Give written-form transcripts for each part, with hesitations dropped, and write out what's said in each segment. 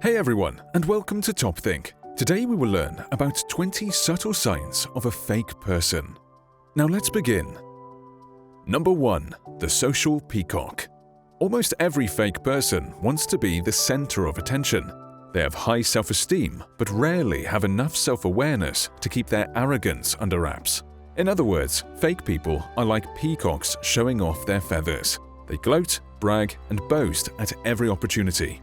Hey everyone, and welcome to TopThink. Today we will learn about 20 subtle signs of a fake person. Now let's begin. Number 1. The social peacock. Almost every fake person wants to be the center of attention. They have high self-esteem, but rarely have enough self-awareness to keep their arrogance under wraps. In other words, fake people are like peacocks showing off their feathers. They gloat, brag, and boast at every opportunity.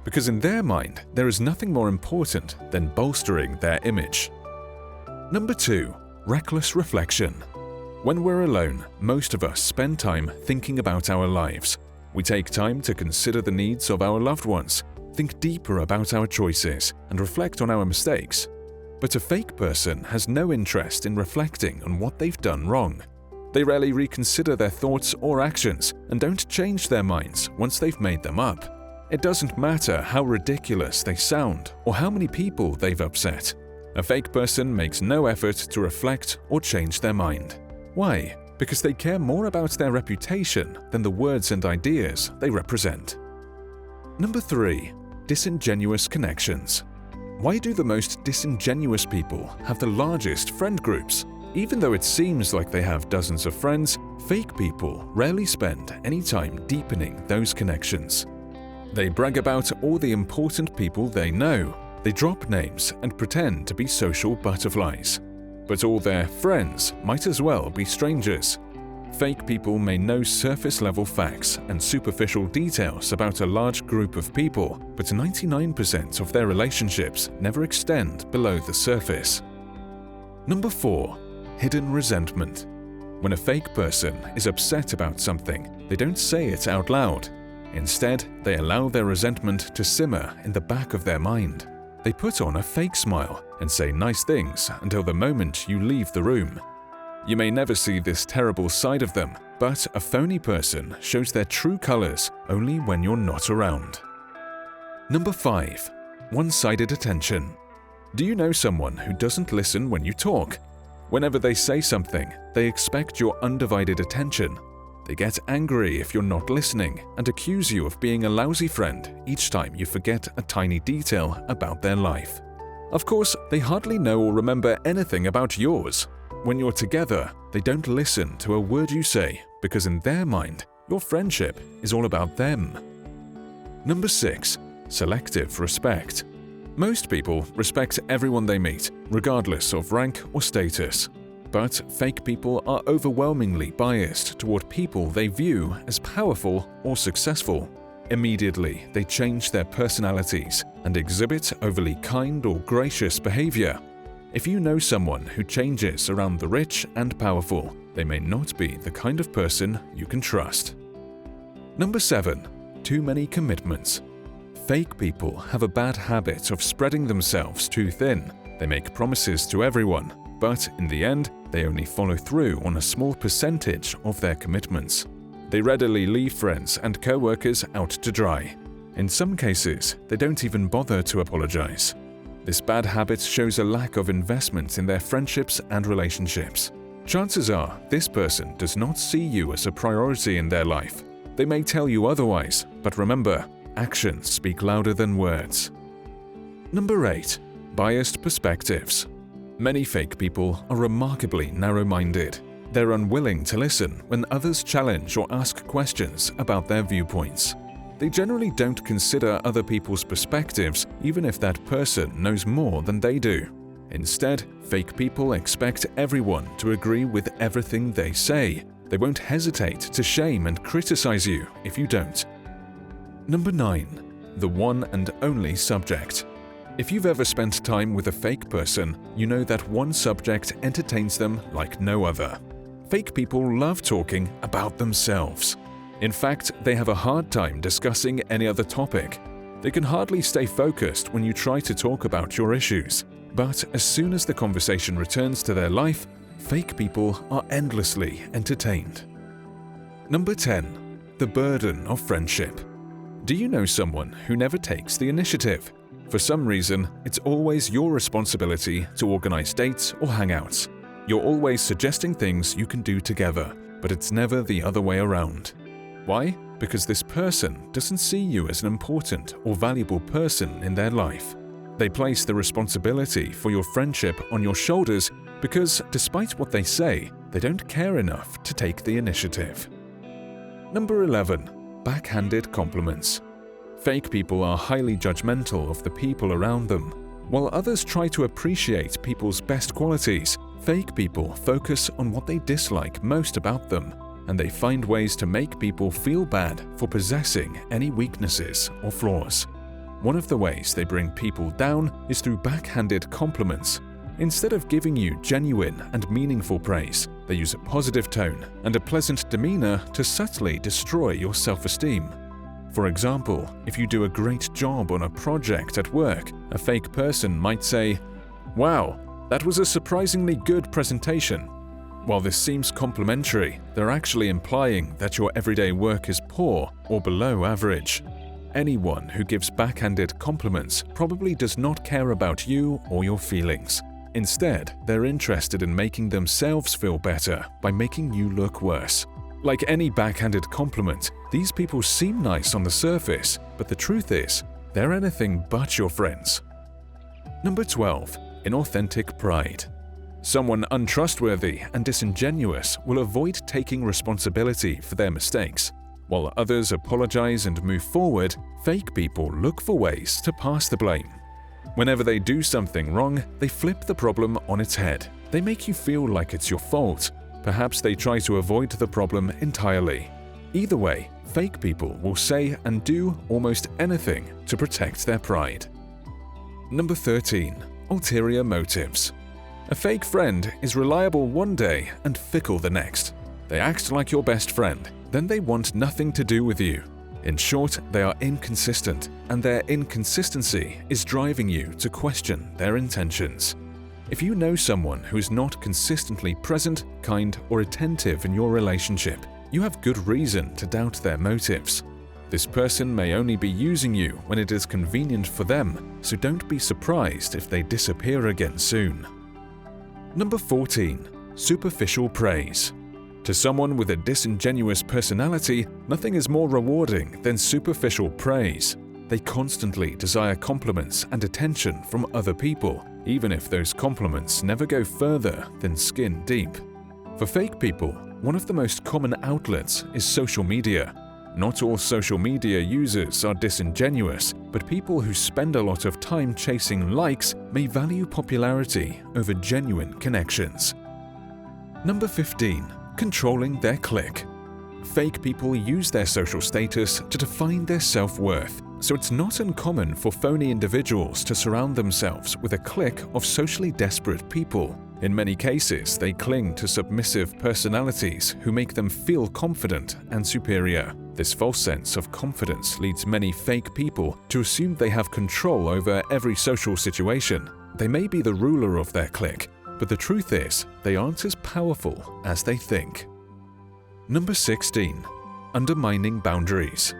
Because in their mind, there is nothing more important than bolstering their image. Number 2. Reckless reflection. When we're alone, most of us spend time thinking about our lives. We take time to consider the needs of our loved ones, think deeper about our choices, and reflect on our mistakes. But a fake person has no interest in reflecting on what they've done wrong. They rarely reconsider their thoughts or actions and don't change their minds once they've made them up. It doesn't matter how ridiculous they sound or how many people they've upset. A fake person makes no effort to reflect or change their mind. Why? Because they care more about their reputation than the words and ideas they represent. Number 3. Disingenuous connections. Why do the most disingenuous people have the largest friend groups? Even though it seems like they have dozens of friends, fake people rarely spend any time deepening those connections. They brag about all the important people they know. They drop names and pretend to be social butterflies. But all their friends might as well be strangers. Fake people may know surface-level facts and superficial details about a large group of people, but 99% of their relationships never extend below the surface. Number 4. Hidden resentment. When a fake person is upset about something, they don't say it out loud. Instead, they allow their resentment to simmer in the back of their mind. They put on a fake smile and say nice things until the moment you leave the room. You may never see this terrible side of them, but a phony person shows their true colors only when you're not around. Number 5. One-sided attention. Do you know someone who doesn't listen when you talk? Whenever they say something, they expect your undivided attention. They get angry if you're not listening and accuse you of being a lousy friend each time you forget a tiny detail about their life. Of course, they hardly know or remember anything about yours. When you're together, they don't listen to a word you say because in their mind, your friendship is all about them. Number 6. Selective respect. Most people respect everyone they meet, regardless of rank or status. But fake people are overwhelmingly biased toward people they view as powerful or successful. Immediately, they change their personalities and exhibit overly kind or gracious behavior. If you know someone who changes around the rich and powerful, they may not be the kind of person you can trust. Number 7. Too many commitments. Fake people have a bad habit of spreading themselves too thin. They make promises to everyone, but in the end, they only follow through on a small percentage of their commitments. They readily leave friends and co-workers out to dry. In some cases, they don't even bother to apologize. This bad habit shows a lack of investment in their friendships and relationships. Chances are this person does not see you as a priority in their life. They may tell you otherwise, but remember, actions speak louder than words. Number 8. Biased perspectives. Many fake people are remarkably narrow-minded. They're unwilling to listen when others challenge or ask questions about their viewpoints. They generally don't consider other people's perspectives even if that person knows more than they do. Instead, fake people expect everyone to agree with everything they say. They won't hesitate to shame and criticize you if you don't. Number 9. The one and only subject. If you've ever spent time with a fake person, you know that one subject entertains them like no other. Fake people love talking about themselves. In fact, they have a hard time discussing any other topic. They can hardly stay focused when you try to talk about your issues. But as soon as the conversation returns to their life, fake people are endlessly entertained. Number 10. The burden of friendship. Do you know someone who never takes the initiative? For some reason, it's always your responsibility to organize dates or hangouts. You're always suggesting things you can do together, but it's never the other way around. Why? Because this person doesn't see you as an important or valuable person in their life. They place the responsibility for your friendship on your shoulders because, despite what they say, they don't care enough to take the initiative. Number 11. Backhanded compliments. Fake people are highly judgmental of the people around them. While others try to appreciate people's best qualities, fake people focus on what they dislike most about them, and they find ways to make people feel bad for possessing any weaknesses or flaws. One of the ways they bring people down is through backhanded compliments. Instead of giving you genuine and meaningful praise, they use a positive tone and a pleasant demeanor to subtly destroy your self-esteem. For example, if you do a great job on a project at work, a fake person might say, "Wow, that was a surprisingly good presentation." While this seems complimentary, they're actually implying that your everyday work is poor or below average. Anyone who gives backhanded compliments probably does not care about you or your feelings. Instead, they're interested in making themselves feel better by making you look worse. Like any backhanded compliment, these people seem nice on the surface, but the truth is, they're anything but your friends. Number 12. Inauthentic pride. Someone untrustworthy and disingenuous will avoid taking responsibility for their mistakes. While others apologize and move forward, fake people look for ways to pass the blame. Whenever they do something wrong, they flip the problem on its head. They make you feel like it's your fault. Perhaps they try to avoid the problem entirely. Either way, fake people will say and do almost anything to protect their pride. Number 13. Ulterior motives. A fake friend is reliable one day and fickle the next. They act like your best friend, then they want nothing to do with you. In short, they are inconsistent, and their inconsistency is driving you to question their intentions. If you know someone who is not consistently present, kind, or attentive in your relationship, you have good reason to doubt their motives. This person may only be using you when it is convenient for them, so don't be surprised if they disappear again soon. Number 14. Superficial praise. To someone with a disingenuous personality, nothing is more rewarding than superficial praise. They constantly desire compliments and attention from other people, even if those compliments never go further than skin deep. For fake people, one of the most common outlets is social media. Not all social media users are disingenuous, but people who spend a lot of time chasing likes may value popularity over genuine connections. Number 15. Controlling their clique. Fake people use their social status to define their self-worth, so it's not uncommon for phony individuals to surround themselves with a clique of socially desperate people. In many cases, they cling to submissive personalities who make them feel confident and superior. This false sense of confidence leads many fake people to assume they have control over every social situation. They may be the ruler of their clique, but the truth is, they aren't as powerful as they think. Number 16. Undermining boundaries.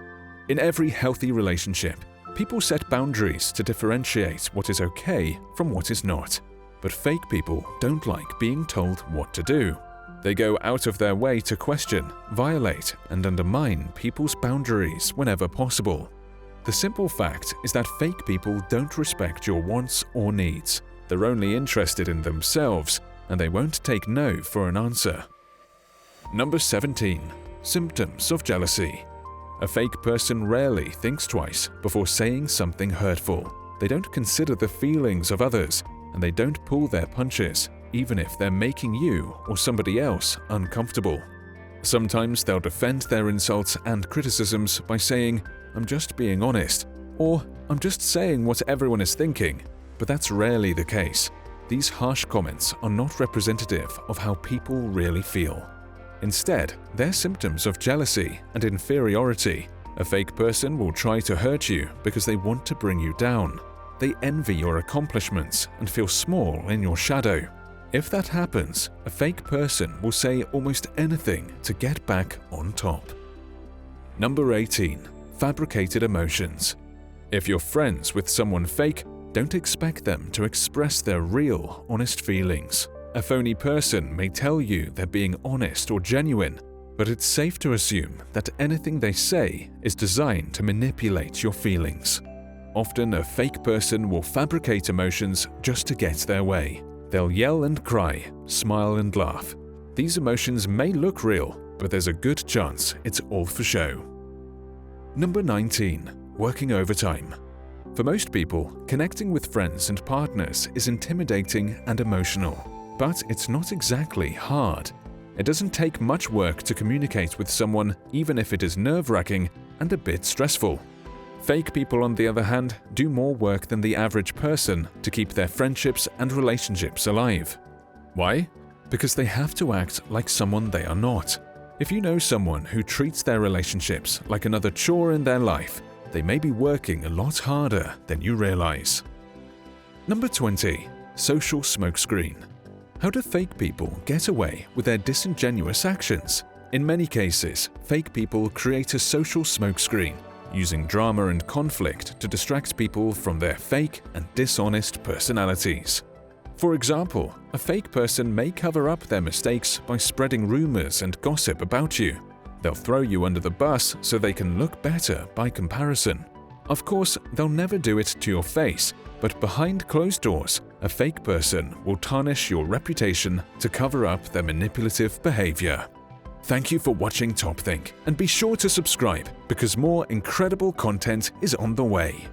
In every healthy relationship, people set boundaries to differentiate what is okay from what is not. But fake people don't like being told what to do. They go out of their way to question, violate, and undermine people's boundaries whenever possible. The simple fact is that fake people don't respect your wants or needs. They're only interested in themselves, and they won't take no for an answer. Number 17. Symptoms of jealousy. A fake person rarely thinks twice before saying something hurtful. They don't consider the feelings of others, and they don't pull their punches, even if they're making you or somebody else uncomfortable. Sometimes they'll defend their insults and criticisms by saying, "I'm just being honest," or "I'm just saying what everyone is thinking," but that's rarely the case. These harsh comments are not representative of how people really feel. Instead, they're symptoms of jealousy and inferiority. A fake person will try to hurt you because they want to bring you down. They envy your accomplishments and feel small in your shadow. If that happens, a fake person will say almost anything to get back on top. Number 18. Fabricated emotions. If you're friends with someone fake, don't expect them to express their real, honest feelings. A phony person may tell you they're being honest or genuine, but it's safe to assume that anything they say is designed to manipulate your feelings. Often, a fake person will fabricate emotions just to get their way. They'll yell and cry, smile and laugh. These emotions may look real, but there's a good chance it's all for show. Number 19. Working overtime. For most people, connecting with friends and partners is intimidating and emotional. But it's not exactly hard. It doesn't take much work to communicate with someone, even if it is nerve-wracking and a bit stressful. Fake people, on the other hand, do more work than the average person to keep their friendships and relationships alive. Why? Because they have to act like someone they are not. If you know someone who treats their relationships like another chore in their life, they may be working a lot harder than you realize. Number 20. Social smokescreen. How do fake people get away with their disingenuous actions? In many cases, fake people create a social smokescreen, using drama and conflict to distract people from their fake and dishonest personalities. For example, a fake person may cover up their mistakes by spreading rumors and gossip about you. They'll throw you under the bus so they can look better by comparison. Of course, they'll never do it to your face, but behind closed doors, a fake person will tarnish your reputation to cover up their manipulative behavior. Thank you for watching TopThink, and be sure to subscribe because more incredible content is on the way.